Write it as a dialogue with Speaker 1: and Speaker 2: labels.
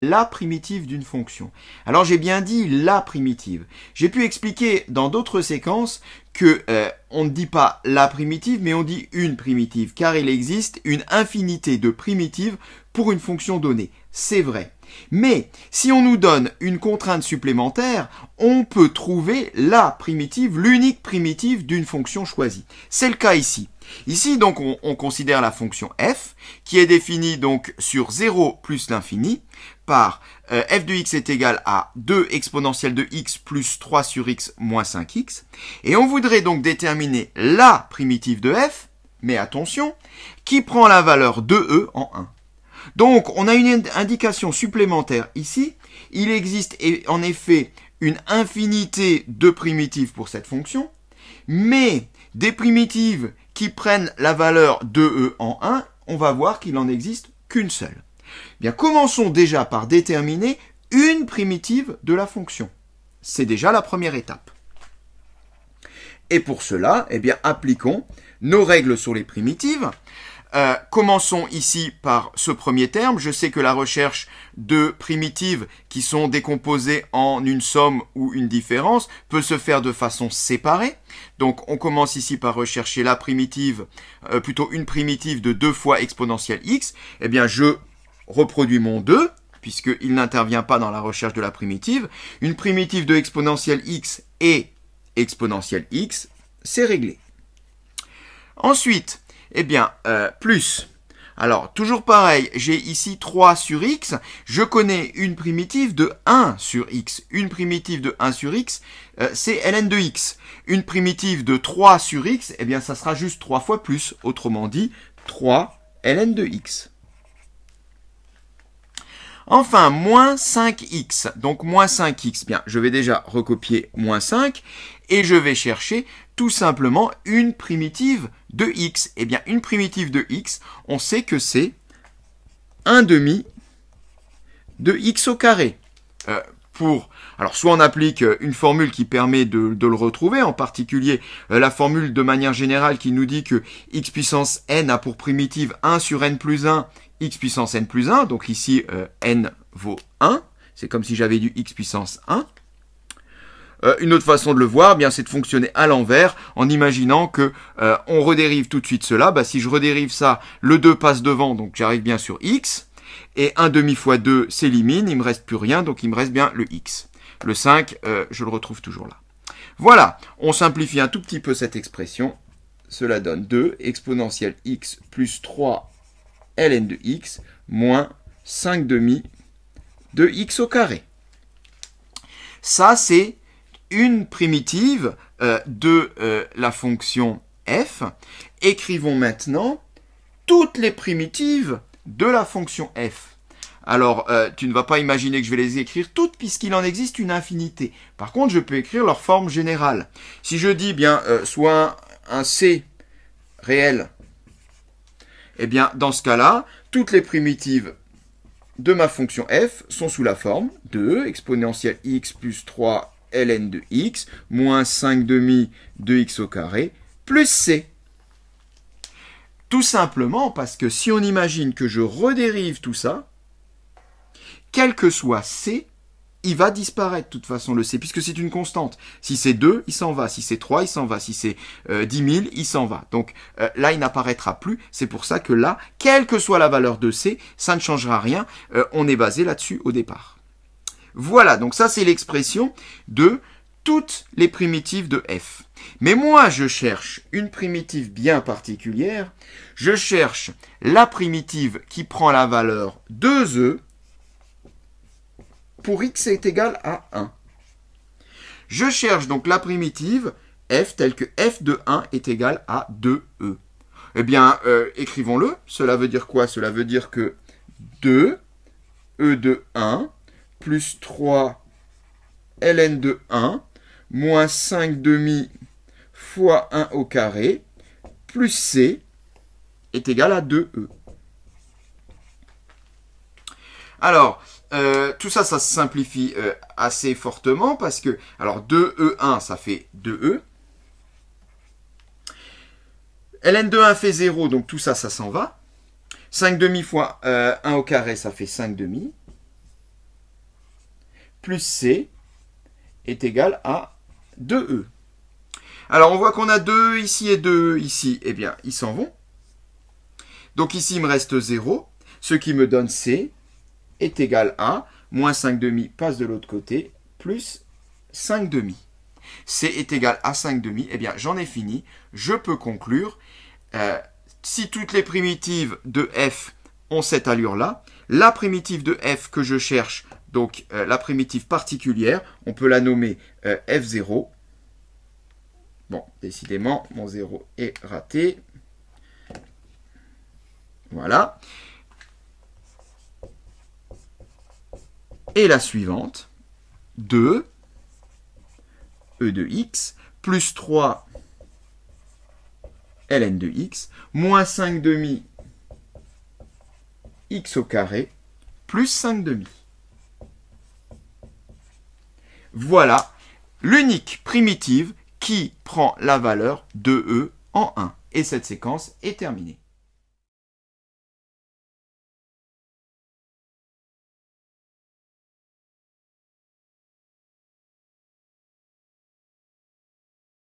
Speaker 1: la primitive d'une fonction. Alors j'ai bien dit la primitive. J'ai pu expliquer dans d'autres séquences que on ne dit pas la primitive, mais on dit une primitive, car il existe une infinité de primitives pour une fonction donnée. C'est vrai. Mais si on nous donne une contrainte supplémentaire, on peut trouver la primitive, l'unique primitive d'une fonction choisie. C'est le cas ici. Ici, donc, on considère la fonction f, qui est définie donc sur 0 plus l'infini, par f de x est égal à 2 exponentielle de x plus 3 sur x moins 5x. Et on voudrait donc déterminer la primitive de f, mais attention, qui prend la valeur de e en 1. Donc, on a une indication supplémentaire ici. Il existe en effet une infinité de primitives pour cette fonction, mais des primitives qui prennent la valeur de e en 1, on va voir qu'il n'en existe qu'une seule. Bien, commençons déjà par déterminer une primitive de la fonction. C'est déjà la première étape. Et pour cela, eh bien, appliquons nos règles sur les primitives. Commençons ici par ce premier terme. Je sais que la recherche de primitives qui sont décomposées en une somme ou une différence peut se faire de façon séparée. Donc on commence ici par rechercher la primitive, plutôt une primitive de 2 fois exponentielle x. Eh bien je reproduis mon 2, puisqu'il n'intervient pas dans la recherche de la primitive. Une primitive de exponentielle x et exponentielle x, c'est réglé. Ensuite, eh bien, plus. Alors, toujours pareil, j'ai ici 3 sur x. Je connais une primitive de 1 sur x. Une primitive de 1 sur x, c'est ln de x. Une primitive de 3 sur x, eh bien, ça sera juste 3 fois plus. Autrement dit, 3 ln de x. Enfin, moins 5x. Donc, moins 5x. Bien, je vais déjà recopier moins 5 et je vais chercher tout simplement une primitive de x. Eh bien, une primitive de x, on sait que c'est 1 demi de x au carré. Alors, soit on applique une formule qui permet de le retrouver, en particulier la formule de manière générale qui nous dit que x puissance n a pour primitive 1 sur n plus 1, x puissance n plus 1. Donc ici, n vaut 1. C'est comme si j'avais du x puissance 1. Une autre façon de le voir, eh bien, c'est de fonctionner à l'envers en imaginant que on redérive tout de suite cela. Bah, si je redérive ça, le 2 passe devant, donc j'arrive bien sur x. Et 1 demi fois 2 s'élimine, il ne me reste plus rien, donc il me reste bien le x. Le 5, je le retrouve toujours là. Voilà, on simplifie un tout petit peu cette expression. Cela donne 2 exponentielle x plus 3 ln de x moins 5 demi de x au carré. Ça, c'est une primitive de la fonction f. Écrivons maintenant toutes les primitives de la fonction f. Alors, tu ne vas pas imaginer que je vais les écrire toutes puisqu'il en existe une infinité. Par contre, je peux écrire leur forme générale. Si je dis bien soit un c réel, eh bien, dans ce cas-là, toutes les primitives de ma fonction f sont sous la forme de exponentielle x plus 3 ln de x moins 5 demi de x au carré plus c. Tout simplement parce que si on imagine que je redérive tout ça, quel que soit c, il va disparaître de toute façon le c, puisque c'est une constante. Si c'est 2, il s'en va. Si c'est 3, il s'en va. Si c'est 10 000, il s'en va. Donc là, il n'apparaîtra plus. C'est pour ça que là, quelle que soit la valeur de c, ça ne changera rien. On est basé là-dessus au départ. Voilà, donc ça c'est l'expression de toutes les primitives de f. Mais moi, je cherche une primitive bien particulière. Je cherche la primitive qui prend la valeur 2e pour x est égal à 1. Je cherche donc la primitive f telle que f de 1 est égal à 2e. Eh bien, écrivons-le. Cela veut dire quoi? Cela veut dire que 2 e de 1 plus 3 ln de 1 moins 5 demi fois 1 au carré plus c est égal à 2e. Alors, tout ça, ça se simplifie assez fortement parce que, alors 2e1, ça fait 2e. ln de 1 fait 0, donc tout ça, ça s'en va. 5 demi fois 1 au carré, ça fait 5 demi. plus C est égal à 2E. Alors, on voit qu'on a 2 ici et 2 ici. Eh bien, ils s'en vont. Donc ici, il me reste 0. Ce qui me donne C est égal à moins 5 demi passe de l'autre côté, plus 5 demi. C est égal à 5 demi. Eh bien, j'en ai fini. Je peux conclure. Si toutes les primitives de f ont cette allure-là, la primitive de f que je cherche, donc la primitive particulière, on peut la nommer f0. Bon, décidément, mon 0 est raté. Voilà. Et la suivante, 2, E de x, plus 3, ln de x, moins 5 demi, x au carré, plus 5 demi. Voilà l'unique primitive qui prend la valeur de E en 1. Et cette séquence est terminée.